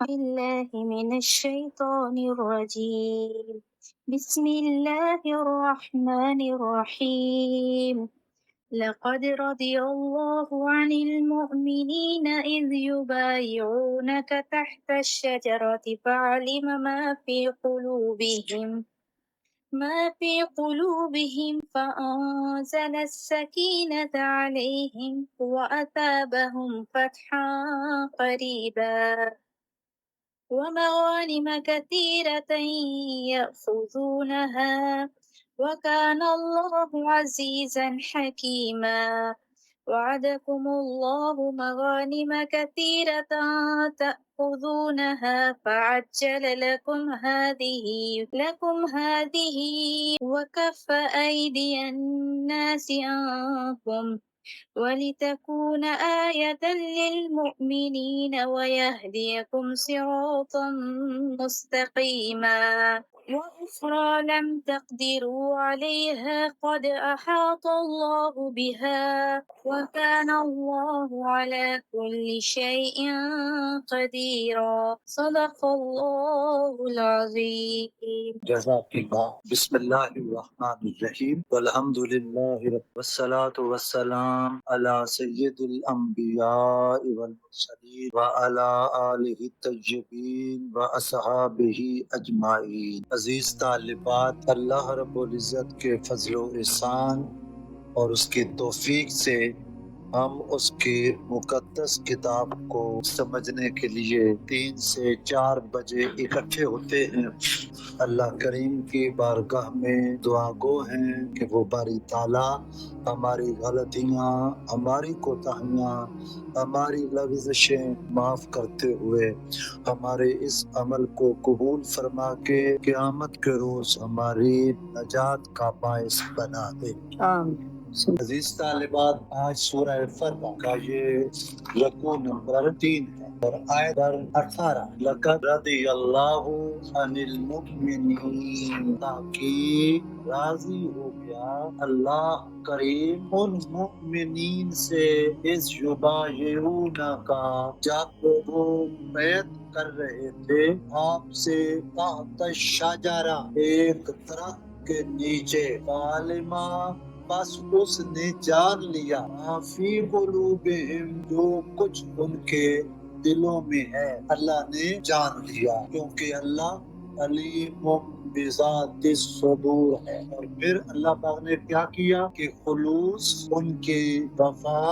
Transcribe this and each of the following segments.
بالله من الشيطان الرجيم. بسم الله الرحمن الرحيم. لقد رضي الله عن المؤمنين إذ يبايعونك تحت الشجرة فعلم ما في قلوبهم فأنزل السكينة عليهم وأثابهم فتحا قريبا ومغانم كثيرة يأخذونها وكان الله عزيزا حكيما. وعدكم الله مغانم كثيرة تأخذونها فعجل لكم هذه وكف أيدي الناس عنكم ولتكون آية للمؤمنين ويهديكم صراطا مستقيما. وأخرى لم تقدروا عليها قد أحاط الله بها وكان الله على كل شيء قديرا. صدق الله العظيم. جزاک اللہ۔ بسم اللہ الرحمن الرحیم والحمد للہ والصلاة والسلام علی سید الانبیاء والمرسلین وعلی آلہ الطیبین واصحابہ اجمعین۔ عزیز طالبات، اللہ رب العزت کے فضل و احسان اور اس کی توفیق سے ہم اس کی مقدس کتاب کو سمجھنے کے لیے 3 سے 4 بجے اکٹھے ہوتے ہیں۔ اللہ کریم کی بارگاہ میں دعا گو ہیں کہ وہ باری تعالیٰ ہماری غلطیاں، ہماری کوتاہیاں، ہماری لغزشیں معاف کرتے ہوئے ہمارے اس عمل کو قبول فرما کے قیامت کے روز ہماری نجات کا باعث بنا دے۔ آمین۔ عزیز طالبات، آج سورہ فرق کا یہ رکوع نمبر 3 ہے اور آیت نمبر 18۔ لقد رضی اللہ عن المؤمنین، تاکہ راضی ہو گیا اللہ کریم ان مؤمنین سے، اس یبایعونک، جب وہ بیعت کر رہے تھے آپ سے، تحت الشجرہ، ایک درخت کے نیچے، عالمہ، بس اس نے جان لیا، فی قلوبہم، جو کچھ ان کے دلوں میں ہے اللہ نے جان لیا، کیونکہ اللہ علیم بذات الصدور ہے۔ اور پھر اللہ پاک نے کیا کیا کہ خلوص، ان کے وفا،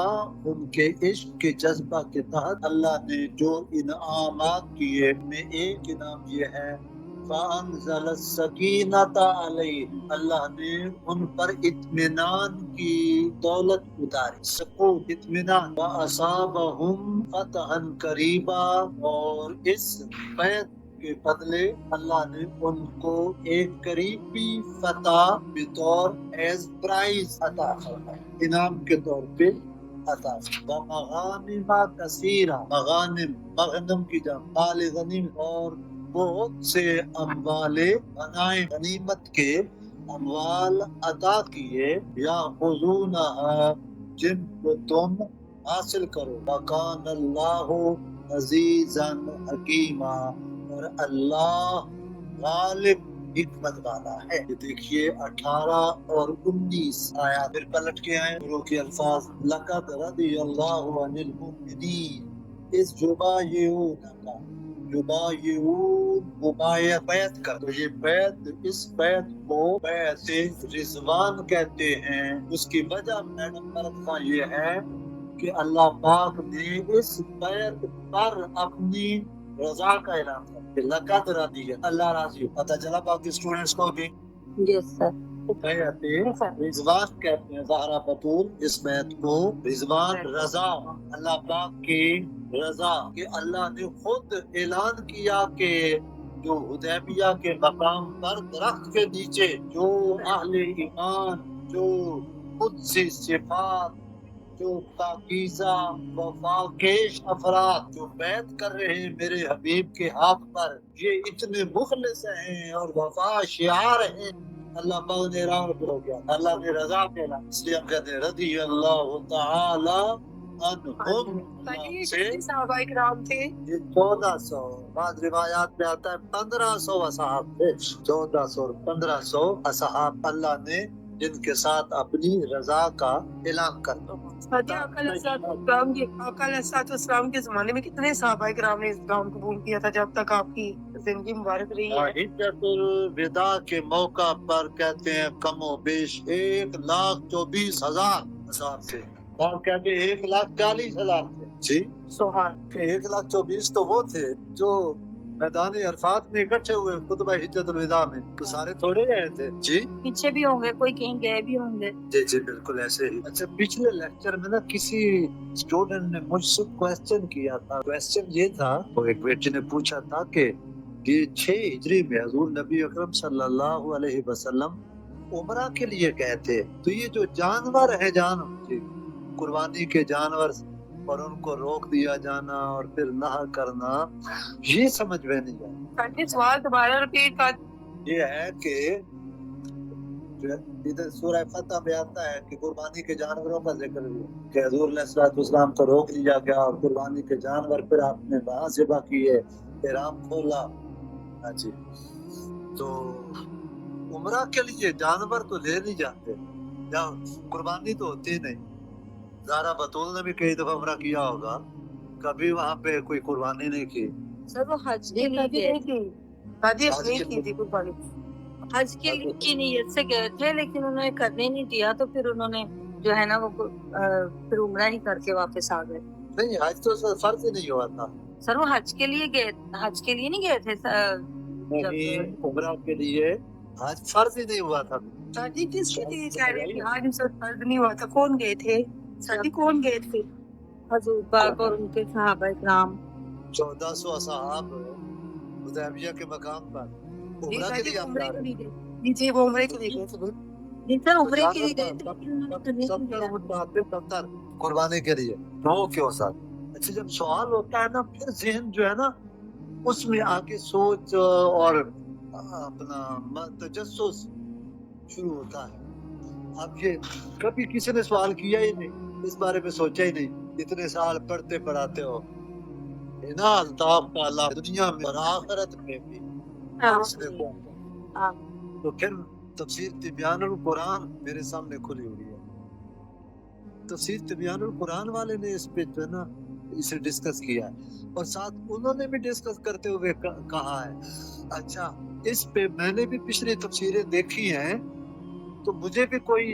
ان کے عشق کے جذبہ کے تحت اللہ نے جو انعامات کیے، ان میں ایک انعام یہ ہے فَأَنزَلَ السَّكِينَةَ عَلَيْهِمْ، اللہ نے ان پر اطمینان کی دولت اتاری، سکون، اطمینان، وَأَصَابَهُمْ فَتْحًا قَرِيبًا، اور اس بیعت کے بدلے اللہ نے ان کو ایک قریبی فتح بطور ایز پرائز عطا فرمایا، انعام کے طور پہ عطا فرمایا۔ وَمَغَانِمَ كَثِيرًا، مغنم کی جمع، مال غنیم، اور بہت سے اموال غنائم، غنیمت کے اموال عطا کیے، یا خذونہا، جن کو تم حاصل کرو، وکان اللہ عزیزا حکیما، اور اللہ غالب حکمت والا ہے۔ یہ دیکھیے 18 اور 19 آیات، پھر پلٹ کے آئے شروع کے الفاظ، لقد رضی اللہ عن المؤمنین اذ یبایعونک، بیعت کر، تو یہ بیعت، اس بیعت کو بیعت رضوان کہتے ہیں۔ اس کی وجہ میڈم مرتبہ یہ ہے کہ اللہ پاک نے اس بیعت پر اپنی رضا کا اعلان کیا، لقد رضی اللہ راضی۔ پتہ چلا باقی اسٹوڈنٹس کو بھی؟ یس سر۔ بیعت رضوان کہتے ہیں زہرا بطول، اس بیعت کو رضوان، رضا، اللہ پاک کی رضا، کہ اللہ نے خود اعلان کیا کہ جو حدیبیہ کے مقام پر درخت کے نیچے جو اہل ایمان، جو قدسی صفات، جو پاکیزہ وفاکیش افراد جو بیعت کر رہے ہیں میرے حبیب کے ہاتھ پر، یہ اتنے مخلص ہیں اور وفا شعار ہیں، اللہ پاک نے اعلان ہو گیا، اللہ نے رضا پہلا، اس لیے ہم کہتے ہیں رضی اللہ تعالی عنہم سے صحابہ کرام تھے؟ یہ 1400، بعض روایات میں آتا ہے 1500 اصحاب تھے، 1400 اور 1500 اصحاب اللہ نے جن کے ساتھ اپنی رضا کا اعلان کر حضرت آقا علیہ السلام کے زمانے میں کتنے صحابہ کرام نے اسلام قبول کیا تھا جب تک آپ کی زندگی مبارک رہی ہے؟ حجت الوداع کے موقع پر کہتے ہیں کم و بیش 1,24,000 اصحاب تھے، اور کہتے ہیں 1,40,000 تھے جی، سبحان 1,24,000 تو وہ تھے جو میدان عرفات میں اکٹھے ہوئے خطبہ حجت الوداع میں، تو سارے تھوڑے گئے تھے جی، پیچھے بھی ہوں گے، کوئی کہیں گئے بھی ہوں گے. جی جی بالکل ایسے ہی. اچھا پچھلے لیکچر میں نا کسی اسٹوڈنٹ نے مجھ سے کوسچن کیا تھا، کوسچن یہ تھا، وہ ایک بیٹی نے پوچھا تھا کہ یہ 6 ہجری میں حضور نبی اکرم صلی اللہ علیہ وسلم عمرہ کے لیے گئے تھے، تو یہ جو جانور ہیں قربانی کے جانور اور ان کو روک دیا جانا اور پھر نہ کرنا، یہ سمجھ میں نہیں آیا. سوال دوبارہ ریپیٹ کر. یہ ہے کہ ادھر سورہ فتح میں آتا ہے کہ قربانی کے جانوروں کا ذکر ہوا کہ حضور علیہ الصلوۃ والسلام کو روک لیا گیا اور قربانی کے جانور پھر آپ نے وہاں ذبح کیے، احرام کھولا. جی تو عمرہ کے لیے جانور تو لے نہیں جاتے، یا قربانی تو ہوتی نہیں. زارا بطول نے بھی کئی دفعہ عمرہ کیا ہوگا، کبھی وہاں پہ کوئی قربانی نہیں کی. سر وہ حج کے لیے گئے تھے، حج کے لیے کی نیت سے گئے تھے، لیکن انہوں نے کرنے نہیں دیا، تو پھر انہوں نے جو ہے نا وہ پھر عمرہ ہی کر کے واپس آ گئے. نہیں حج تو فرض ہی نہیں ہوا تھا. سر وہ حج کے لیے گئے، حج کے لیے نہیں گئے تھے. نہیں عمرہ کے لیے حج فرض ہی نہیں ہوا تھا. شادی کس کے لیے کہہ رہے ہیں؟ حج فرض نہیں ہوا تھا. کون گئے تھے؟ شادی کون گئے تھے؟ حضور پاک اور ان کے صحابہ کرام 1400 اصحاب حدیبیہ کے مقام پر عمرہ کے لیے عمرے کے لیے. جی وہ عمرے کے لیے گئے تھے. جی سر عمرے کے لیے گئے تھے، قربانی کے لیے وہ کیوں سر. اچھا جب سوال ہوتا ہے نا پھر ذہن جو ہے نا اس میں آگے سوچ اور اپنا تجسس شروع ہوتا ہے. اب یہ کبھی کسی نے سوال کیا ہی نہیں، اس بارے میں سوچا ہی نہیں، اتنے سال پڑھتے پڑھاتے ہو. نا الطاف کا اللہ دنیا میں اور آخرت میں بھی تو پھر تفسیر تبیان القرآن میرے سامنے کھلی ہوئی ہے. تفسیر تبیان القرآن والے نے اس پہ جو ہے نا اسے ڈسکس کیا ہے، اور ساتھ انہوں نے بھی ڈسکس کرتے ہوئے کہا ہے. اچھا اس پہ میں نے بھی پچھلی تفسیریں دیکھی ہیں، تو مجھے بھی کوئی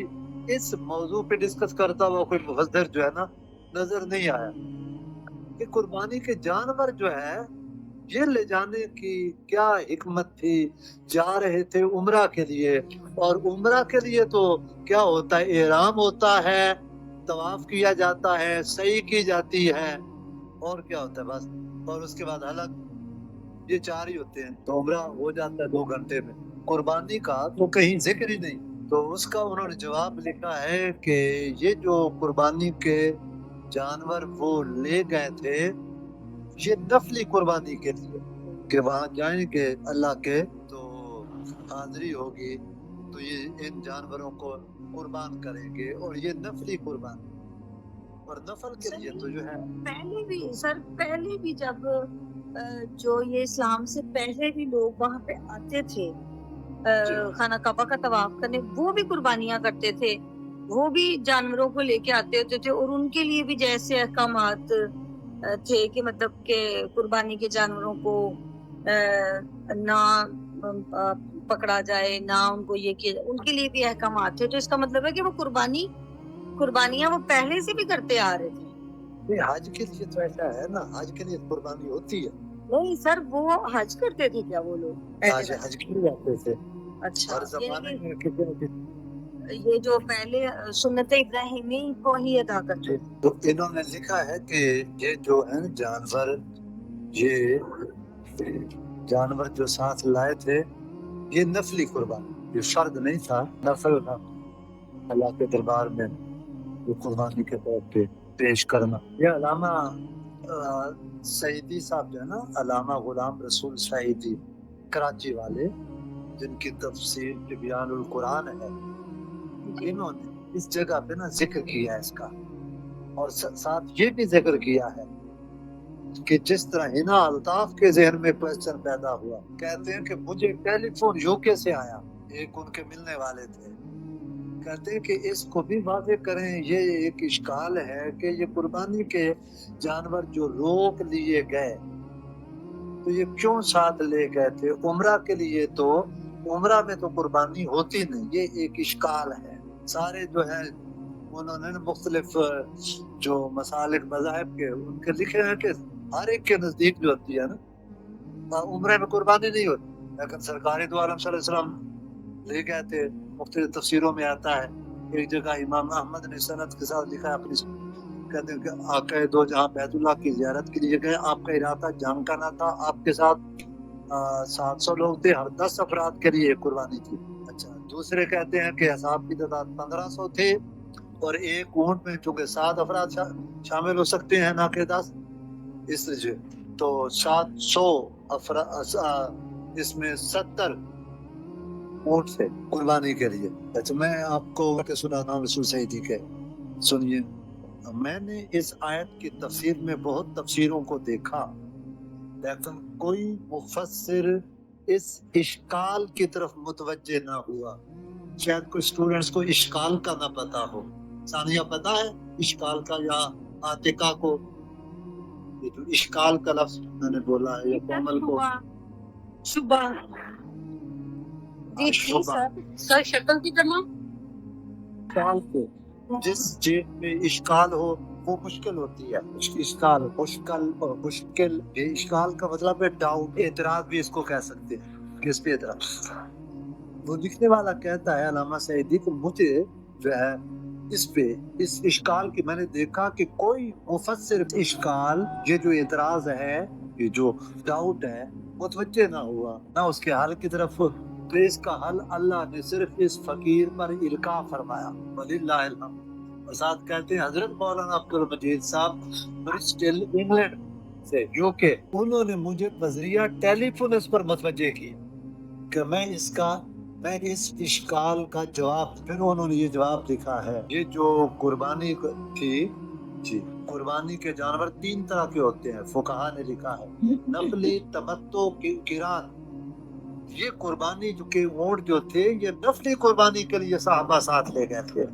اس موضوع پہ ڈسکس کرتا ہوا کوئی مفسر جو ہے نا نظر نہیں آیا کہ قربانی کے جانور جو ہے یہ لے جانے کی کیا حکمت تھی. جا رہے تھے عمرہ کے لیے، اور عمرہ کے لیے تو کیا ہوتا ہے، احرام ہوتا ہے، طواف کیا جاتا ہے، سعی کی جاتی ہے، اور کیا ہوتا ہے بس، اور اس کے بعد حلق، یہ 4 ہی ہوتے ہیں. تو عمرہ ہو جاتا ہے 2 گھنٹے میں. قربانی کا تو کہیں ذکر ہی نہیں. تو اس کا انہوں نے جواب لکھا ہے کہ یہ جو قربانی کے جانور وہ لے گئے تھے یہ نفلی قربانی کے لیے، کہ وہاں جائیں گے اللہ کے تو حاضری ہوگی تو یہ ان جانوروں کو قربان کریں گے، اور یہ نفلی قربانی. اور نفل کے لیے تو جو ہے پہلے بھی جب جو یہ اسلام سے پہلے بھی لوگ وہاں پہ آتے تھے خانہ کعبہ کا طواف کرنے، وہ بھی قربانیاں کرتے تھے، وہ بھی جانوروں کو لے کے آتے ہوتے تھے، اور ان کے لیے بھی جیسے احکامات تھے کہ مطلب کہ قربانی کے جانوروں کو نہ پکڑا جائے، نہ ان کو یہ کیا، ان کے لیے بھی احکامات تھے. تو اس کا مطلب ہے کہ وہ قربانیاں وہ پہلے سے بھی کرتے آ رہے تھے. حج کے لیے تو ایسا ہے نا، حج کے لیے قربانی ہوتی ہے. نہیں سر وہ حج کرتے تھے کیا وہ لوگ؟ حج کے لیے جاتے تھے. اچھا ہر زمانے میں یہ جو پہلے سنت ابراہیمی کو ہی ادا کرتے. تو انہوں نے لکھا ہے کہ یہ جو ہے جانور، یہ جانور جو ساتھ لائے تھے یہ نفلی قربانی، یہ فرد نہیں تھا، نفل تھا. اللہ کے دربار میں یہ قربانی کے طور پہ پیش کرنا. یہ علامہ سعیدی صاحب جو ہے نا، علامہ غلام رسول سعیدی کراچی والے، جن کی تفسیر تبیان القرآن ہے، انہوں نے اس جگہ پہ نا ذکر کیا ہے اس کا اور ساتھ یہ بھی ذکر کیا ہے کہ جس طرح ہنا الطاف کے ذہن میں کوشچن پیدا ہوا، کہتے ہیں کہ مجھے ٹیلی فون یوکے سے آیا، ایک ان کے ملنے والے تھے، کہتے ہیں کہ اس کو بھی واضح کریں، یہ ایک اشکال ہے کہ یہ قربانی کے جانور جو روک لیے گئے تو یہ کیوں ساتھ لے گئے تھے؟ عمرہ کے لیے تو عمرہ میں تو قربانی ہوتی نہیں، یہ ایک اشکال ہے۔ سارے جو ہے انہوں نے مختلف جو مسالک مذاہب کے ان کے لکھے ہیں کہ ہر ایک کے نزدیک جو ہوتی ہے نا عمرے میں قربانی نہیں ہوتی، لیکن سرکاری دو عالم صلی اللہ علیہ وسلم لے گئے تھے۔ مختلف تفسیروں میں آتا ہے، ایک جگہ امام احمد نے سند کے ساتھ لکھا ہے اپنی، کہتے ہیں کہ آقا دو جہاں بیت اللہ کی زیارت کے لیے گئے، آپ کا ارادہ جنگ کا نہ تھا، آپ کے ساتھ 700 لوگ تھے، ہر 10 افراد کے لیے قربانی تھی۔ اچھا، دوسرے کہتے ہیں کہ اصحاب کی تعداد 1500 تھے اور ایک اونٹ میں چونکہ 7 افراد شامل ہو سکتے ہیں نہ کہ 10، اس لیے تو 700 افراد، اس میں 70 اونٹ سے قربانی کے لیے۔ اچھا، میں آپ کو سناتا ہوں رسول سعیدی کے، سنیے۔ میں نے اس آیت کی تفسیر میں بہت تفسیروں کو دیکھا، لیکن کوئی مفسر اس اشکال کی طرف متوجہ نہ ہوا۔ شاید کوئی اسٹوڈنٹس کو اشکال کا نہ پتا ہو۔ ثانیہ پتا ہے اشکال کا یا آتکا کو؟ یہ جو اشکال کا لفظ میں نے بولا ہے یا کومل کو شبہ جی سر شکل کی جمع اشکال کو، جس چیز میں اشکال ہو وہ مشکل ہوتی ہے، اشکال مشکل اور مشکل، یہ اشکال کا مطلب ہے ڈاؤٹ، اعتراض بھی اس کو کہہ سکتے ہیں۔ کس پہ اعتراض؟ وہ لکھنے والا کہتا ہے علامہ سعیدی کہ مجھے جو ہے اس اشکال کی میں نے دیکھا کہ کوئی مفسر اشکال، یہ جو اعتراض ہے، یہ جو ڈاؤٹ ہے، متوجہ نہ ہوا نہ اس کے حل کی طرف، تو اس کا حل اللہ نے صرف اس فقیر پر القاء فرمایا، وللہ الحمد۔ اور ساتھ کہتے ہیں حضرت مولانا عبدالمجید صاحب برسٹل انگلینڈ سے، یوکے، انہوں نے مجھے بذریعہ ٹیلی فون اس پر متوجہ کیا کہ میں اس اشکال کا جواب، پھر انہوں نے یہ جواب لکھا ہے۔ یہ جو قربانی تھی جی، قربانی کے جانور 3 طرح کے ہوتے ہیں، فقہا نے لکھا ہے، نفلی، تمتع، قران۔ یہ قربانی جو کہ اونٹ جو تھے، یہ نفلی قربانی کے لیے صحابہ ساتھ لے گئے تھے۔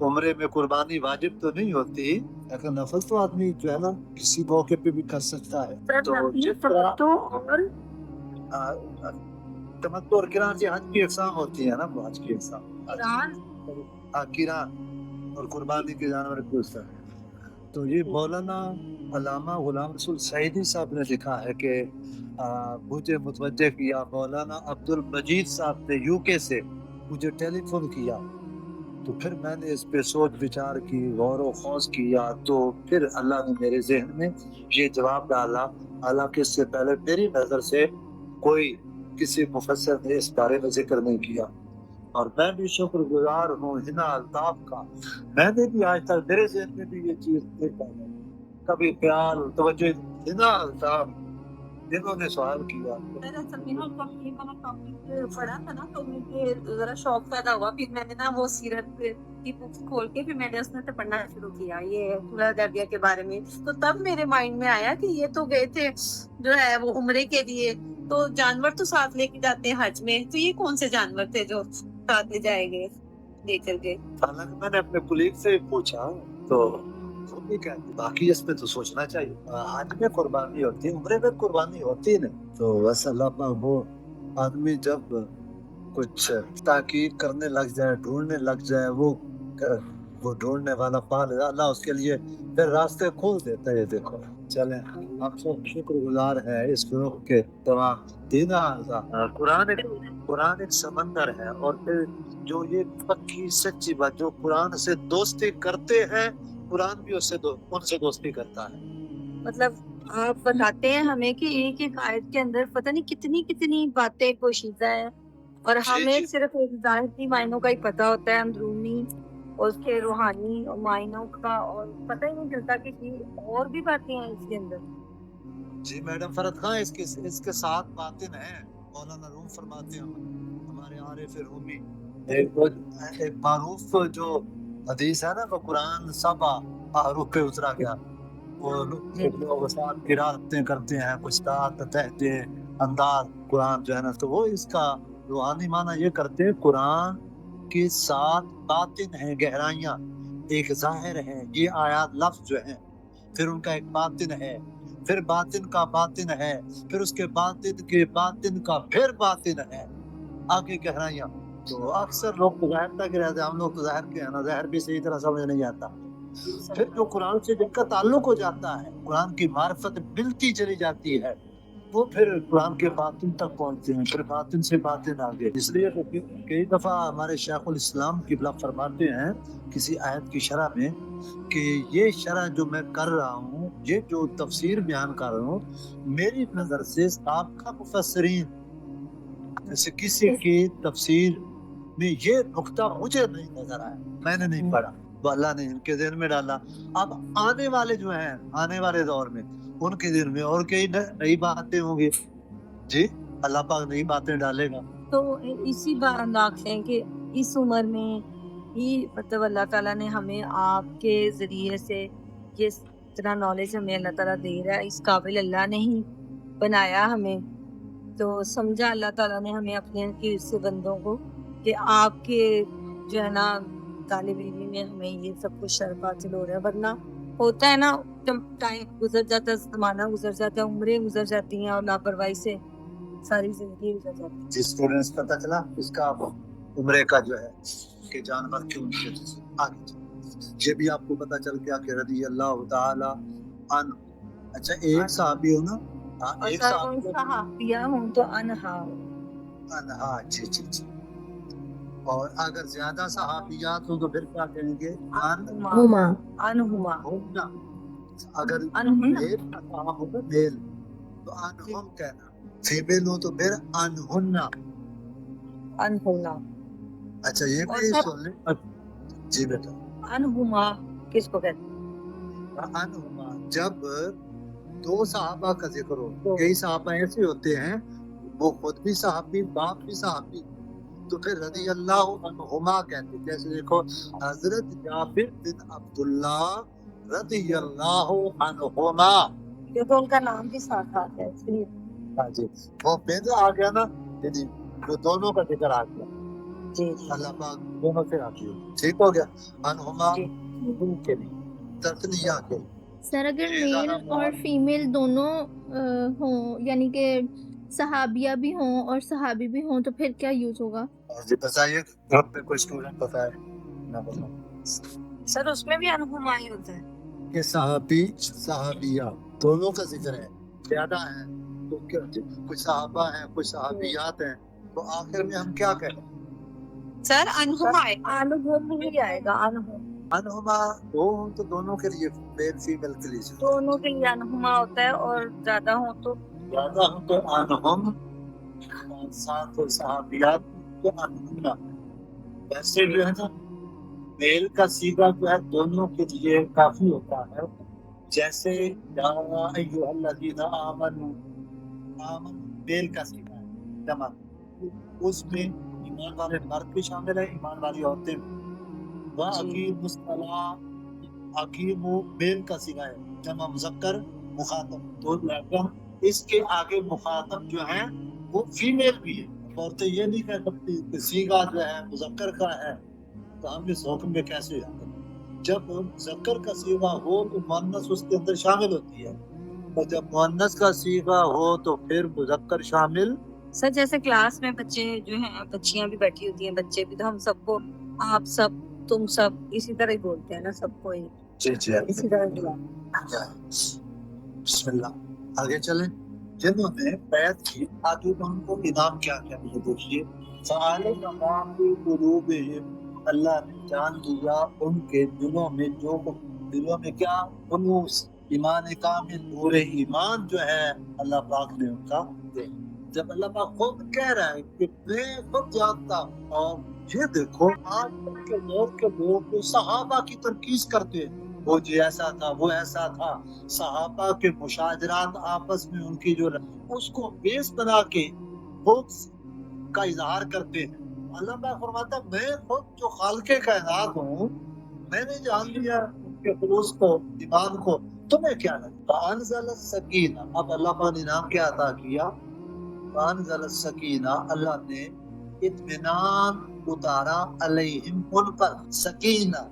عمرے میں قربانی واجب تو نہیں ہوتی، لیکن نفل تو آدمی جو ہے نا کسی موقع پہ بھی کر سکتا ہے۔ تو جس طرح تمتع اور قران سے حج کی اقسام ہوتی ہے نا، وہ حج کی اقسام، قران اور قربانی کے جانور کی اقسام۔ تو یہ مولانا علامہ غلام رسول سعیدی صاحب نے لکھا ہے کہ مجھے متوجہ کیا مولانا عبدالمجید صاحب نے یوکے سے، مجھے ٹیلی فون کیا، تو پھر میں نے اس پہ سوچ بچار کی، غور و خوض کیا، تو پھر اللہ نے میرے ذہن میں یہ جواب ڈالا، حالانکہ اس سے پہلے میری نظر سے کوئی کسی مفسر نے اس بارے میں ذکر نہیں کیا، اور میں بھی شکر گزار ہوں ہنا الطاف کا، میں نے بھی آج تک میرے ذہن میں بھی یہ چیز نہیں پائی، کبھی خیال توجہ ہنا الطاف جنہوں نے سوال کیا۔ پڑھا تھا نا تو مجھے ذرا شوق پیدا ہوا، پھر میں نے نا وہ سیرت کی بکس کھول کے پھر میں نے اس میں سے پڑھنا شروع کیا یہ صلح حدیبیہ کے بارے میں، تو تب میرے مائنڈ میں آیا کہ یہ تو گئے تھے جو ہے وہ عمرے کے لیے، تو جانور تو ساتھ لے کے جاتے ہیں حج میں، تو یہ کون سے جانور تھے جو ساتھ لے جائے گے لے کر کے؟ حالانکہ میں نے اپنے کولیگ سے پوچھا تو وہ بھی کہتے، باقی اس میں تو سوچنا چاہیے، حج میں قربانی ہوتی ہے، عمرے میں قربانی ہوتی نہیں، تو بس اللہ پاک، وہ آدمی جب کچھ تحقیق کرنے لگ جائے، ڈھونڈنے لگ جائے، وہ ڈھونڈنے والا پال اللہ اس کے لیے پھر راستے کھول دیتا ہے۔ دیکھو چلیں، ہم سب شکر گزار ہے اس گروہ کے تمام دین قرآن ایک سمندر ہے، اور پھر جو یہ پکی سچی بات، جو قرآن سے دوستی کرتے ہیں، قرآن بھی ان سے دوستی کرتا ہے۔ مطلب آپ بتاتے ہیں ہمیں کہ ایک ایک آیت کے اندر پتہ نہیں کتنی کتنی باتیں پوشیدہ ہیں، اور ہمیں صرف ایک ظاہری معنوں کا ہی پتہ ہوتا ہے، اندرونی اور اس کے روحانی معنوں کا اور پتہ ہی نہیں چلتا کہ اور بھی باتیں ہیں اس کے اندر۔ جی میڈم فرد خان، اس کے ساتھ باطن ہیں، مولانا روم فرماتے ہیں، ہمارے عارف رومی، ایک معروف جو حدیث ہے نا، وہ قرآن سبا रुख पे उतरा गया। वो लोग साथ किरातें करते हैं, कुछ तहते अंदाज कुरान जो है ना, तो वो इसका रूहानी माना ये करते हैं, कुरान के साथ बातिन है, गहराइयाँ, एक जाहिर है, ये आयात लफ्ज जो है, फिर उनका एक बातिन है, फिर बातिन का बातिन है, फिर उसके बातिन के बातिन का फिर बातिन है, आगे गहराइयाँ। तो अक्सर लोग तो जाहिर तक रहते हैं, हम लोग तो जाहिर के हैं ना, जाहिर भी सही तरह समझ नहीं आता। फिर जो कुरान से जिनका ताल्लुक हो जाता है, कुरान की मार्फत मिलती चली जाती है, वो फिर कुरान के बातिन तक पहुंचते हैं, फिर बातिन से बातिन आगे। इसलिए तो कई दफा हमारे शेखुल इस्लाम किबला फरमाते हैं किसी आयत की शरह में कि ये शरह जो मैं कर रहा हूँ, ये जो तफसीर बयान कर रहा हूँ, मेरी नजर से साबका मुफस्सरीन जैसे किसी की तफसीर में ये नुक्ता मुझे नहीं नजर आया, मैंने नहीं पढ़ा, तो अल्लाह ने इनके दिल में डाला। अब आने वाले जो हैं, आने वाले दौर में उनके दिल में और कई नई बातें होंगी जी, अल्लाह पाक नई बातें डालेगा। तो इसी बात अंदाज है कि इस उम्र में ही मतलब अल्लाह ताला ने हमें आपके ज़रिए से ये इतना नॉलेज हमें अल्लाह ताला दे रहा है, इस काबिल अल्लाह ने ही बनाया हमें। तो समझा अल्लाह ताला ने हमें अपने के से बंदों को कि आपके जो है ना तालिब इल्मी में हमें ये सब कुछ शर्फ हासिल हो रहा है। वरना होता है ना, जब टाइम गुजर जाता है, ज़माना गुजर जाता है, उम्रें गुजर जाती हैं और लापरवाही से सारी जिंदगी गुजर जाती है। जिस स्टूडेंट्स पता चला इसका उम्रे का जो है कि जानवर क्यों नहीं आगे चला। ये भी आपको पता चल गया कि रज़ी अल्लाह ताला अन्हु। अच्छा, एक साहबी हो ना, हाँ, और एक सहाबिया साहबी हूँ तो अनहा अनहा, जी जी जी। और अगर ज्यादा सहाबियात हो तो फिर क्या कहेंगे? अनहुमा अनहुमा अनहुमा। अगर अनहुन्ना। मेल का काम हो तो मेल, तो अनहुम कहना, फीमेल हो तो फिर अनहुन्ना। अनहुना अच्छा, ये और भी सब सुन ले। जी बेटा, अनहुमा किसको कहते हैं? अनहुमा जब दो सहाबा का जिक्र हो, दो। कई सहाबा ऐसे होते हैं वो खुद भी सहाबी, बाप भी सहाबी, तो फिर रज़ी अल्लाह अन्हुमा कहते। जैसे देखो, हजरत जाबिर बिन अब्दुल्लाह रज़ी अल्लाह अन्हुमा, क्योंकि उनका नाम भी साथ आता है इसलिए। हाँ जी, वो बिन आ गया ना, जी, वो दोनों का जिक्र आ गया, जी अल्लाह पाक दोनों से आती है, ठीक हो गया। अन्हुमा जी के भी तस्निया के सर अगर ये मेल ज्यादा और मुराद फीमेल दोनों हों, यानी कि सहाबिया भी हों और सहाबी भी हों, तो फिर क्या यूज होगा? जी बताइए, ग्रुप में कोई स्टूडेंट बताए ना बताओ सर उसमें भी अनहुमा ही होता है। कि सहाबी सहाबिया दोनों का जिक्र है, ज्यादा है तो क्या, कुछ सहाबा है कुछ सहाबियात हैं, तो आखिर में हम क्या कहें? सर अनहुमा अनहुम ही आएगा, अनहुम अनहुमा दो हो तो दोनों के लिए, मेल फीमेल के लिए, दोनों के लिए अनहुमा होता है, और ज्यादा हो तो ज्यादा हो तो अनहुम, साथ हो सहाबियात तो अनहुमा। वैसे जो है ना, मेल का सीगा जो है दोनों के लिए काफी होता है। जैसे या अय्युहल्लज़ीना आमनू, आमन मेल का सीगा है, जमा, उसमें ईमान वाले मर्द भी शामिल है, ईमान वाली औरतें भी। वह अकीमु मेल का सीगा है, जमा मुज़क्कर मुखातब, तो लगभग इसके आगे मुखातब जो है वो फीमेल भी है। औरतें ये नहीं कह सकती कि सीगा जो है मुज़क्कर का है, तो हम इस हुक्म में कैसे आते? जब मुज़क्कर का सीगा हो तो मुअन्नस उसके अंदर शामिल होती है, और जब मुअन्नस का सीगा हो तो फिर मुज़क्कर शामिल। सर जैसे क्लास में बच्चे जो हैं, बच्चियां भी बैठी होती हैं, बच्चे भी, तो हम सबको आप सब, तुम सब, इसी तरह ही बोलते हैं ना, सबको ही जी जी, इसी तरह बुला। बिस्मिल्लाह, आगे चलें। जिन्होंने बैत की, आगे उनको इनाम क्या क्या मिले देखिए। अल्लाह ने जान दिया उनके दिलों में, जो दिलों में क्या, उनूस, ईमान कामिल, पूरे ईमान जो है अल्लाह पाक ने उनका दे। जब अल्लाह पाक खुद कह रहा है कि मैं खुद जानता हूं, और ये देखो आज के दौर के लोग तो सहाबा की तनकीस करते हैं, वो जो ऐसा था वो ऐसा था, सहाबा के मुशाजरात आपस में उनकी जो उसको बेस बना के खुद का इजहार करते हैं। अल्लाह पाक फरमाता मैं खुद जो खालिक़े कायनात हूँ, मैंने जान लिया के खलूस को, ईमान को, तुम्हें क्या लगा? फानज़ल सकीना, अब अल्लाह पाक ने इनाम क्या अता किया? फानज़ल सकीना, अल्लाह ने इत्मीनान उतारा अलैहिम उन पर, सकीना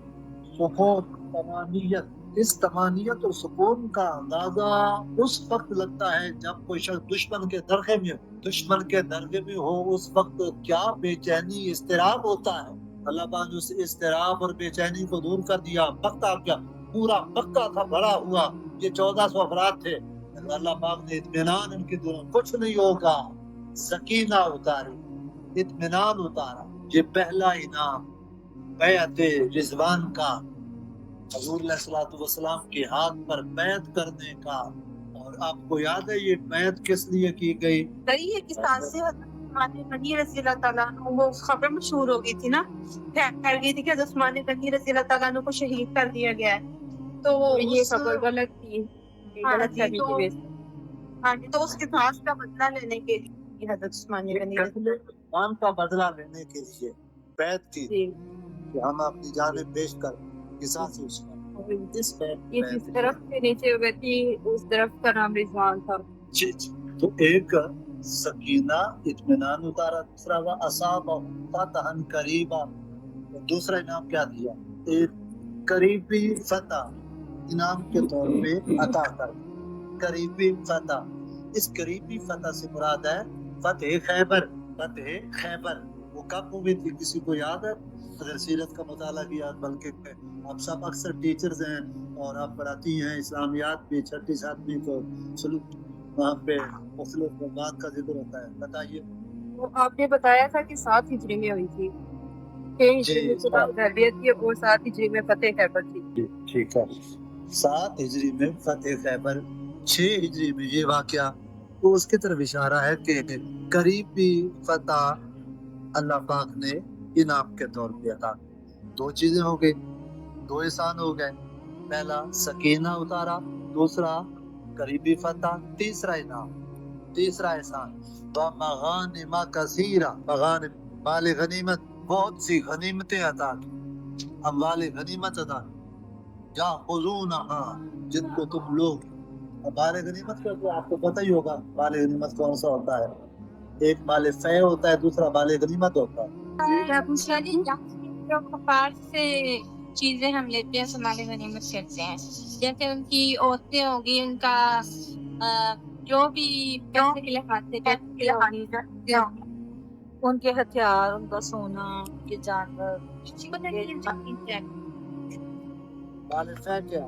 सुकून, तमानियत। इस तमानियत और सुकून का अंदाजा उस वक्त लगता है जब कोई शख्स दुश्मन के दरगे में हो। दुश्मन के दरगे में हो उस वक्त क्या बेचैनी इस्तिराब होता है। अल्लाह पाक ने उस इस्तिराब और बेचैनी को दूर कर दिया। वक्त आ गया, पूरा पक्का था, भरा हुआ, ये 1400 अफराद थे। अल्लाह पाक ने इत्मीनान इनके दिलों में, कुछ नहीं होगा, सकीना उतारी, इत्मीनान उतारा। ये पहला इनाम बैअत रिजवान का, हजूर अलैहिस्सलातु वस्सलाम के हाथ पर बैत करने का। और आपको याद है ये बैत किस लिए की गई? सही है कि साथ से उस्मान गनी रज़ी अल्लाह ताला अन्हु, वो खबर मशहूर हो गई थी ना, फैल गई थी कि उस्मान गनी रज़ी अल्लाह ताला अन्हु को शहीद कर दिया गया है। तो ये उस- खबर गलत थी, हाँ गलत जी, फहमी तो- की वजह से। हाँ जी, तो उसके साथ का बदला लेने के लिए हजरत उस्मान गनी रज़ी ईमान का बदला लेने के लिए बैत की जी, कि हम अपनी जानें पेश कर किसास उसका। इस बैत ये जिस तरफ से नीचे हुए थी उस तरफ का नाम रिजवान था। जी जी। तो एक सकीना इत्मीनान उतारा, दूसरा व असाबा फतहन करीबा, दूसरा इनाम क्या दिया? एक करीबी फतह इनाम के तौर पे अता कर, करीबी फतह। इस करीबी फतह से मुराद है फतेह खैबर। फतेह खैबर वो कब हुई थी, किसी को याद है? अगर सीरत का मुताला किया, बल्कि आप सब अक्सर टीचर्स हैं और आप पढ़ाती हैं इस्लामियात भी, छठी सातवीं को सुलूक, वहाँ पे मुख्तलिफ बात का जिक्र होता है। बताइए। वो आपने बताया था कि 7 हिजरी में हुई थी, 6 हिजरी में सुलह हुदैबिया थी और 7 हिजरी में फतेह खैबर थी। ठीक है, 7 हिजरी में फतेह खैबर, 6 हिजरी में ये वाकया। तो उसकी तरफ इशारा है कि करीबी फतह अल्लाह पाक ने इनाम के तौर पे अता। दो चीजें हो गई, दो एहसान हो गए। पहला सकीना उतारा, दूसरा करीबी फतह, तीसरा इनाम, तीसरा एहसान। मगानिमा कसीरा, मगानिम माल गनीमत, बहुत सी गनीमतें अता की, अम्वाल गनीमत अता की। या हुजूनहा, जिनको तुम लोग, माल गनीमत का तो आपको पता ही होगा माल गनीमत कौन सा होता है। एक माल फै होता है, दूसरा माल गनीमत होता है। जो कपार से चीजें हम लेते हैं समाने गनीमत कहते हैं, जैसे उनकी औरतें होगी, उनका जो भी पैसे के लिहाज से उनके हथियार, उनका सोना, उनके जानवर, माल फै क्या?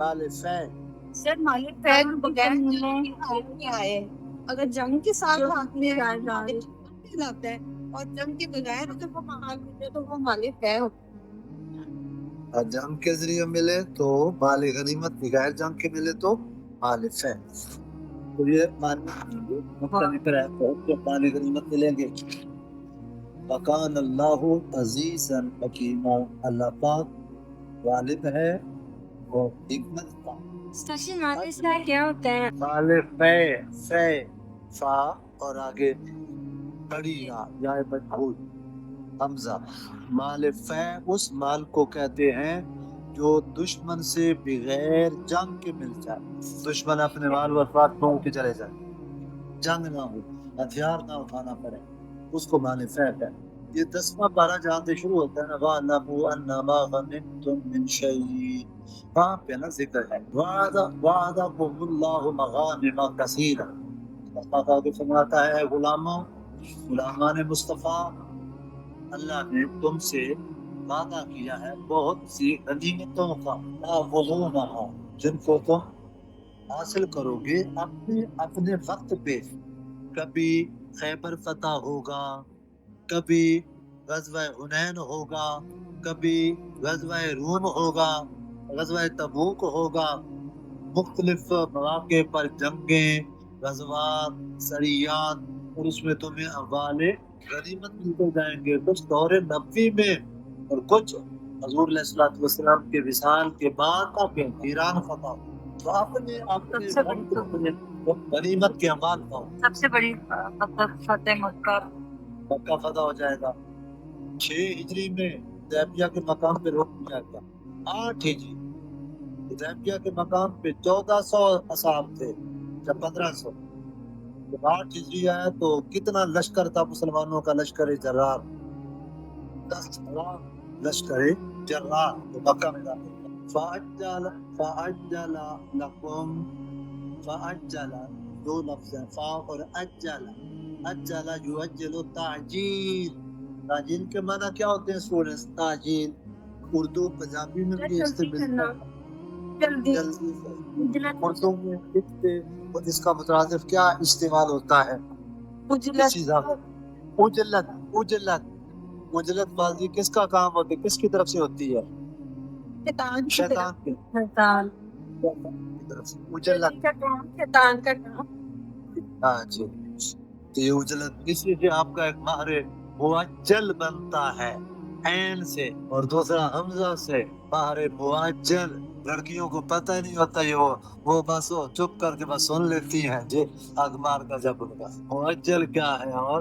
माल फै सर मालिक पैर बगैर क्या है? अगर जंग के साथ हाथ में लाता है और जंग के बगैर अगर वो माल मिले तो वो मालिक है। और जंग के जरिए मिले तो माल गनीमत, बगैर जंग के मिले तो माल फै। तो ये माल गनीमत मिलेंगे। वकान अल्लाहु अजीज़न हकीमा, अल्लाह पाक गालिब है वो हिकमत का। क्या होता है? माल फै, फै फा और आगे बड़ी या मजबूत हमजा। माल फै उस माल को कहते हैं जो दुश्मन से बगैर जंग के मिल जाए। दुश्मन अपने माल वफात छोड़ के चले जाए, जंग ना हो, हथियार ना उठाना पड़े, उसको माल फै है। ये 10वां पारा जहाँ से शुरू होता है ना, वअलमू अन्नमा गनिमतुम मिन शैइन, वहाँ पे ना जिक्र है वअदकुमुल्लाहु मगानिम कसीरा। अल्लाह आगे फरमाता है, गुलामों, गुलामान मुस्तफ़ा, अल्लाह ने तुमसे वादा किया है बहुत सी गनीमतों का, ताख़ुज़ूनहा, जिनको तुम हासिल करोगे अपने अपने वक्त पे। कभी खैबर फतह होगा, कभी गज़वा हुनैन होगा, कभी गज़वा रूम होगा, गज़वा तबूक होगा। मुख्तलिफ मौके पर जंगें, गज़वात, सरियात, और उसमें तुम्हें अम्वाले गनीमत मिलते जाएंगे, कुछ दौरे नबवी में और कुछ हजूर अलैहिस्सलातु वस्सलाम के विसाल के बाद का ईरान फतह। तो आपने सबसे बड़ी गनीमत के अमाल पाओ, सबसे बड़ी फतेह मक्का मक्का फतह हो जाएगा। 6 हिजरी में हुदैबिया के मकाम पे रोक जाएगा। 8 हिजरी हुदैबिया के मकाम पे 1400 असहाब थे या 1500। जब 8 हिजरी आया तो कितना लश्कर था मुसलमानों का? लश्कर जर्रार 10,000 लश्कर जर्रार तो मक्का में दाखिल फ़अज्जल लकुम फ़अज्जल दो लफ्ज़ हैं फ़ा और अज्जल युअज्जिलु ताजील। ताजील के माना क्या होते हैं स्टूडेंट्स? ताजील उर्दू पंजाबी में भी इस्तेमाल जल्दी जल्दी उर्दू में लिखते और इसका मुतरादिफ क्या इस्तेमाल होता है? उजलत बाजी किसका काम होती है? किसकी तरफ से होती है? शैतान की तरफ से। उजलत हाँ जी। तो ये उजलत इसलिए आपका एक माहरे मुअज्जल बनता है ऐन से और दूसरा हमजा से। माहरे मुअज्जल लड़कियों को पता ही नहीं होता ये वो बस वो चुप करके बस सुन लेती हैं जी अखबार का जब उनका मुअज्जल क्या है और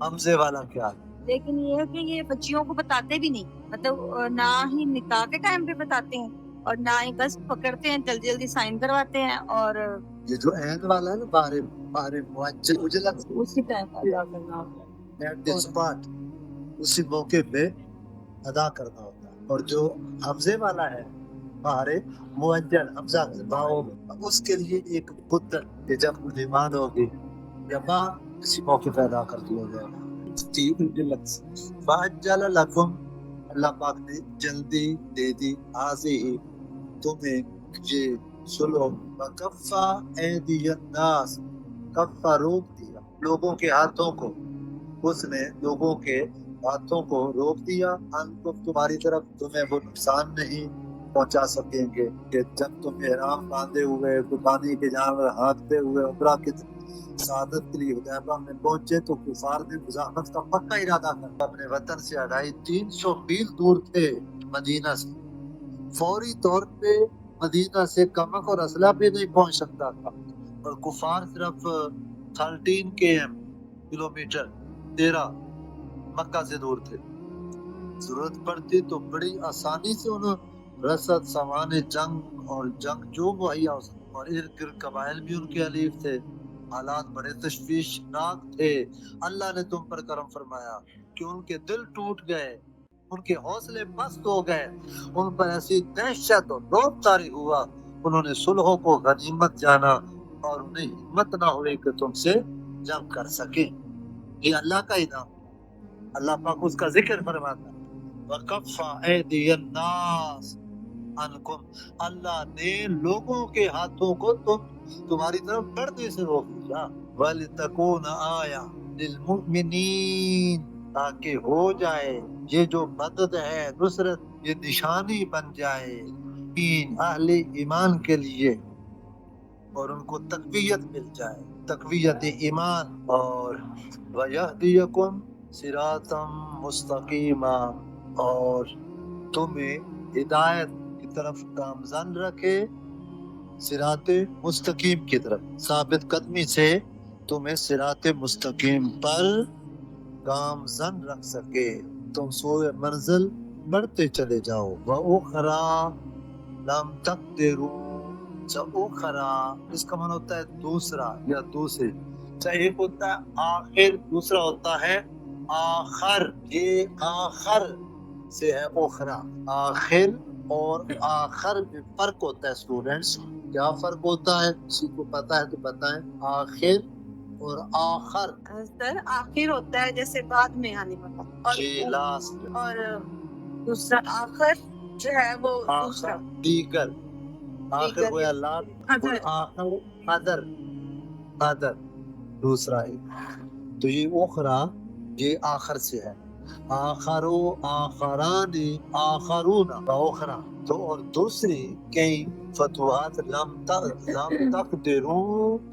हमजे वाला क्या है। लेकिन ये है कि ये बच्चियों को बताते भी नहीं, मतलब ना ही निकाह के टाइम पे बताते हैं और ना ही बस पकड़ते हैं, जल्दी जल्दी साइन करवाते हैं और ये जो ऐन वाला है ना माहरे मुअज्जल उजलत उसी टाइम एट द स्पॉट उसी मौके पे अदा करना होता है। और जो हमजे वाला है माहरे मुअज्जल हमजा बाओ उसके लिए एक मुद्दत कि जब मुसलमान होगी या माँ किसी मौके पे अदा कर दिया जाएगा। फ़अज्जल लकुम अल्लाह पाक ने जल्दी दे दी हाज़िही तुम्हें ये सुलह वकफ़ा ऐदियन नास कफ़ा रोक दिया लोगों के हाथों को। उसने लोगों के हाथों को रोक दिया अनकुम तुम्हारी तरफ तुम्हें वो नुकसान नहीं पहुंचा सकेंगे कि जब तुम एहराम बांधे हुए कुर्बानी के जानवर हाँकते हुए उमरा की सादत के लिए हुदैबिया में पहुंचे तो कुफार ने मुज़ाहमत का पक्का इरादा कर अपने वतन से 350 मील दूर थे मदीना से। फौरी तौर पे मदीना से कमक और असला भी नहीं पहुंच सकता था और कुफार सिर्फ 13 किलोमीटर 13 मक्का से दूर थे। जरूरत पड़ती तो बड़ी आसानी से उन्हें रसद सामान जंग और जंग जो मुहैया हो सकता और इर्द गिर्द कबाइल भी उनके अलीफ थे। हालात बड़े तशवीशनाक थे। अल्लाह ने तुम पर करम फरमाया कि उनके दिल टूट गए, उनके हौसले पस्त हो गए, उन पर ऐसी दहशत और रौब तारी हुआ उन्होंने सुलह को गनीमत जाना और उन्हें हिम्मत ना हुई कि तुमसे जंग कर सके। ये अल्लाह का इनाम। अल्लाह पाक उसका जिक्र फरमाता है वकफ़ा ऐदियन नास अनकुम अल्लाह ने लोगों के हाथों को तुम्हारी तरफ बढ़ने से रोक दिया। वलितकून आया लिलमुमिनीन ताकि हो जाए ये जो मदद है नुसरत ये निशानी बन जाए अहले ईमान के लिए और उनको तकवीयत मिल जाए तकवीयत ईमान और वयहदियकुम सिरातम मुस्तकीमा और तुम्हें हिदायत की तरफ गामजन रखे सिराते मुस्तकीम की तरफ साबित कदमी से तुम्हें सिराते मुस्तकीम पर गामजन रख सके तुम सोए मंजिल बढ़ते चले जाओ। व उखरा लम तक़दिरू उखरा इसका मन होता है दूसरा या दूसरे। एक होता है आखिर दूसरा होता है आखर। ये आखर से है उखरा। आखिर और आखर में फर्क होता है स्टूडेंट्स। क्या फर्क होता है किसी को पता है तो बताएं। आखिर और आखर सर आखिर होता है जैसे बाद में आने वाला और दूसरा आखिर जो है वो दूसरा दीगर आखिर वो लाल और आखिर अदर दूसरा है। तो ये उखरा ये आखिर से है। आखरो आखरानी आखरूना उखरा तो और दूसरी कई फतवात लम तक़दिरू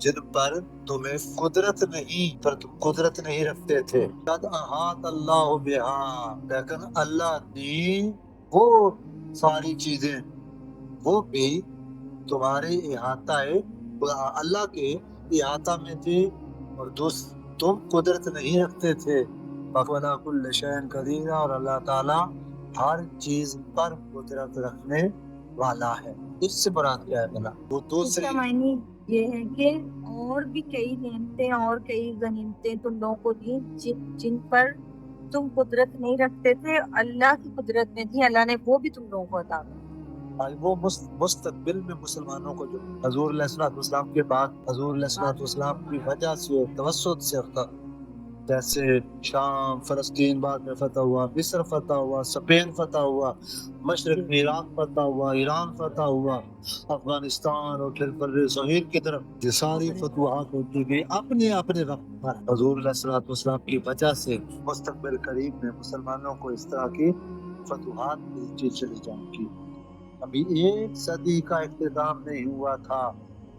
जिन पर तुम्हें कुदरत नहीं पर तुम कुदरत नहीं रखते थे। कद अहात अल्लाह बिहा लेकिन अल्लाह ने वो सारी चीजें वो भी तुम्हारे इहाताए अल्लाह के इहाता में थी और तुम कुदरत नहीं रखते थे। वला कुल्ल शैइन कदीर और अल्लाह ताला हर चीज पर कुदरत रखने वाला है, उससे मुराद क्या है भला? वो इसका दूसरी मायने ये है कि और भी कई नेमतें और कई गनीमतें तुम लोगों को दी जिन पर तुम कुदरत नहीं रखते थे, अल्लाह की कुदरत में थी, अल्लाह ने वो भी तुम लोगों को अता की। आज वो मुस्तकबिल में मुसलमानों को जो हजूर अलैहिस्सलाम के बाद हजूर अलैहिस्सलाम की वजह से तवस्सुत से जैसे शाम फलस्तीन बाद में फतह हुआ, मिस्र फतह हुआ, स्पेन फतह हुआ, मशरक में इराक फतह हुआ, ईरान फतह हुआ, अफगानिस्तान और फिर बर्रे ज़हीर की तरफ ये सारी फतवाहत होती गई अपने अपने वक्त पर हजूर अलैहिस्सलाम की वजह से मुस्तकबिल करीब में मुसलमानों को इस तरह की फतवाहत मिलती चली जाएंगी। अभी एक सदी का इख्तिताम नहीं हुआ था,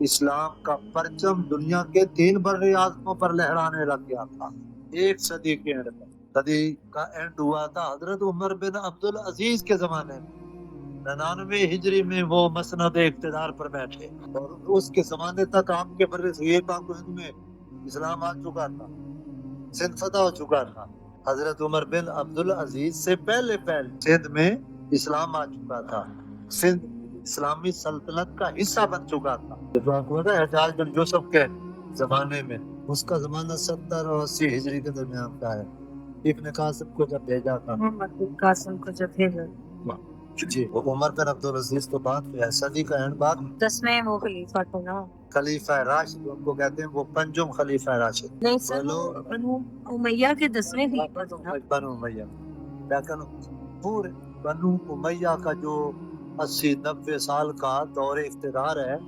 इस्लाम का परचम दुनिया के 3 बर्रे आज़मों पर लहराने लग गया था। एक सदी के एंड में, सदी का एंड हुआ था हजरत उमर बिन अब्दुल अजीज के जमाने में। 99 हिजरी में वो मसनद इख्तिदार पर बैठे और उसके जमाने तक आपके बर्रे सगीर पाक हिंद में इस्लाम आ चुका था, सिंध फतह हो चुका था। हजरत उमर बिन अब्दुल अजीज से पहले सिंध में इस्लाम आ चुका था, सिंध इस्लामी सल्तनत का हिस्सा बन चुका था। हजाज बिन यूसुफ के जमाने में, उसका जमाना 70 और 80 हिजरी के दरमियान का है। इब्न कासिम को जब भेजा था मोहम्मद बिन कासिम को जब भेजा जी, वो उमर बिन अब्दुल अजीज तो बात है, सदी का एंड बाद 10वें वो खलीफा था ना, खलीफा राशिद उनको कहते हैं, वो पंजुम खलीफा राशिद। नहीं सर बोलो बनु उमैया के 10वें खलीफा थे ना। बनु उमैया, लेकिन पूरे बनु उमैया का जो 80-90 साल का दौर इख्तिदार है,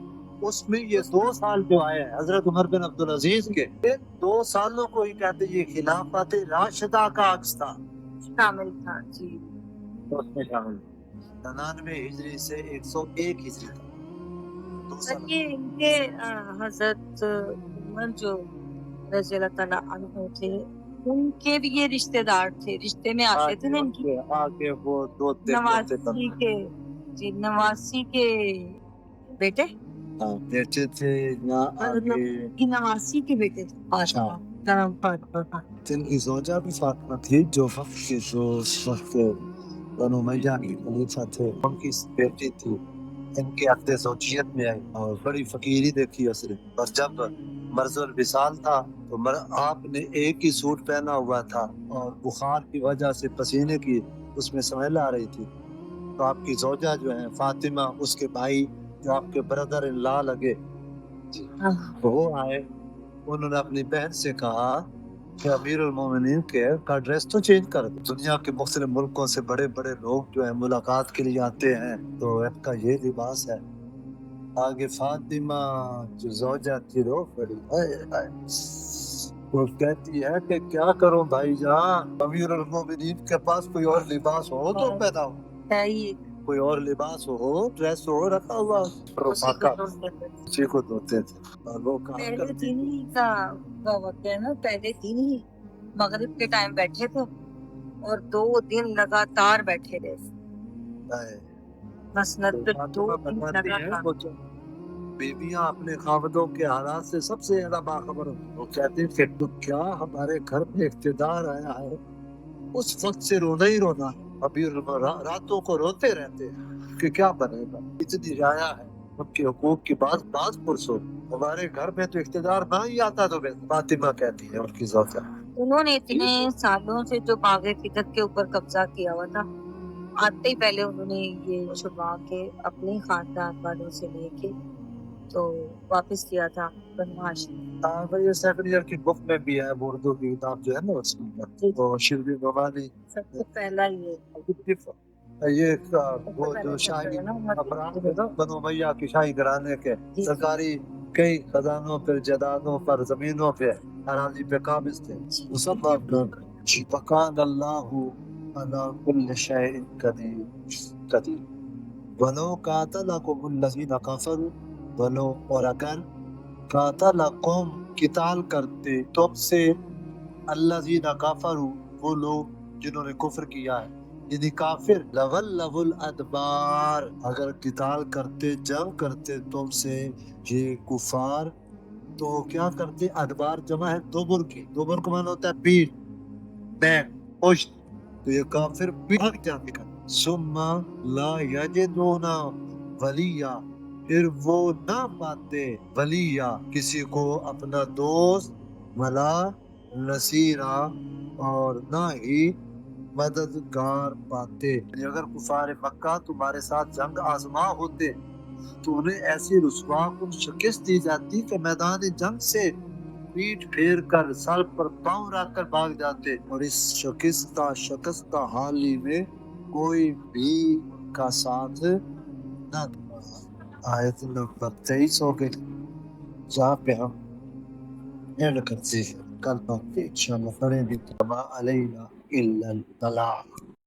उसमें ये 2 साल जो आए हैं हजरत उमर बिन अब्दुल अजीज के, इन 2 सालों को ही कहते ये खिलाफत राशिदा का अक्स था, शामिल था जी। उसमें शामिल 99 हिजरी से 101 हिजरी तक 2 सर साल। ये इनके हजरत उमर जो रज़ी अल्लाह ताला अन्हु थे, उनके भी ये रिश्तेदार थे, रिश्ते में आते थे ना इनकी आगे वो दो नवासी के जी, नवासी के बेटे बेटे थे ना आगे की नवासी के बेटे थे फातिमा, नाम फातिमा। जिनकी ज़ौजा भी फातिमा थी, जो वक्त के जो वक्त बनु उमैया की खलीफा थे, उनकी बेटी थी। इनके अक़्द ज़ौजियत में आई और बड़ी फकीरी देखी उसने। और जब मर्ज़ुल विसाल था तो आपने एक ही सूट पहना हुआ था और बुखार की वजह से पसीने की उसमें स्मेल आ रही थी, तो आपकी ज़ौजा जो है फातिमा, उसके भाई जो आपके ब्रदर इन लॉ लगे वो आए, उन्होंने अपनी बहन से कहा कि अमीरुल मोमिनीन का ड्रेस तो चेंज कर दो। दुनिया के मुख्तलिफ मुल्कों से बड़े बड़े लोग जो है मुलाकात के लिए आते हैं, तो इनका ये लिबास है। आगे फातिमा जो ज़ौजा थी रो पड़ी, वो कहती है कि क्या करूं भाईजान, अमीरुल मोमिनीन के पास कोई और लिबास हो तो पहनाओ, कोई और लिबास हो, ड्रेस हो रखा हुआ, उसी को धोते थे। और वो पहले दिन ही का वक्त है ना, पहले दिन ही मगरिब के टाइम बैठे थे और 2 दिन लगातार बैठे रहे मसनद पे, 2 दिन लगातार। बीबियां अपने खावदों के हालात से सबसे ज्यादा बाखबर होती। वो कहती थे तो क्या हमारे घर में इख्तिदार आया है, उस वक्त से रोना ही रोना, अभी रातों को रोते रहते हैं कि क्या बनेगा। इतनी राया है उनके हुकूक की बात पुरसो, हमारे घर में तो इख्तिदार ना ही आता। तो फातिमा कहती है उनकी ज़ौजा, उन्होंने इतने सालों से जो बागे फिदक के ऊपर कब्जा किया हुआ था, आते ही पहले उन्होंने ये छुपा के अपने खानदान वालों से लेके तो वापस किया था बनु हाशिम। ये 7 ईयर की बुक में भी है, उर्दू की किताब जो है ना, उसमें तो शिरवी नवानी सबसे पहला ये वो जो शाही अफराद थे ना बनु उमैया की शाही घराने के, सरकारी कई खजानों पर, जदादों पर, जमीनों पे, अराजी पे काबिज थे। वो सब आप लोग वकान अल्लाहु अला कुल्ल शैइन कदीर वलो कातलकुमुल लज़ीना कफरू, वलो और अगर कातलकुम किताल करते तुमसे अल्लज़ीना कफरू, वो लोग जिन्होंने कुफ्र किया है, यानी काफिर, लवल अदबार, अगर किताल करते, जंग करते तुमसे ये कुफार, तो क्या करते, अदबार जमा है दुबर की, दुबर को माना होता है पीठ, बैक, पुश्त, तो ये काफिर भाग जाते। सुम्मा ला यजिदूना ولیہ پھر وہ نہ پاتے ولیہ کسی کو اپنا دوست ولا نصیرہ اور نہ ہی مددگار پاتے. یعنی اگر کفار مکہ تمہارے ساتھ جنگ آزما ہوتے تو انہیں ایسی رسوا کن شکست دی جاتی کہ میدان جنگ سے پیٹ پھیر کر سر پر پاؤں رکھ کر بھاگ جاتے اور اس شکستہ حالی میں کوئی بھی ان کا ساتھ نہ دیتا. آیت نمبر 23 ہو گئی. جہاں پہ ہم اینڈ کرتے ہیں. کل بات انشاءاللہ پڑھیں گے. وما علینا الا البلاغ.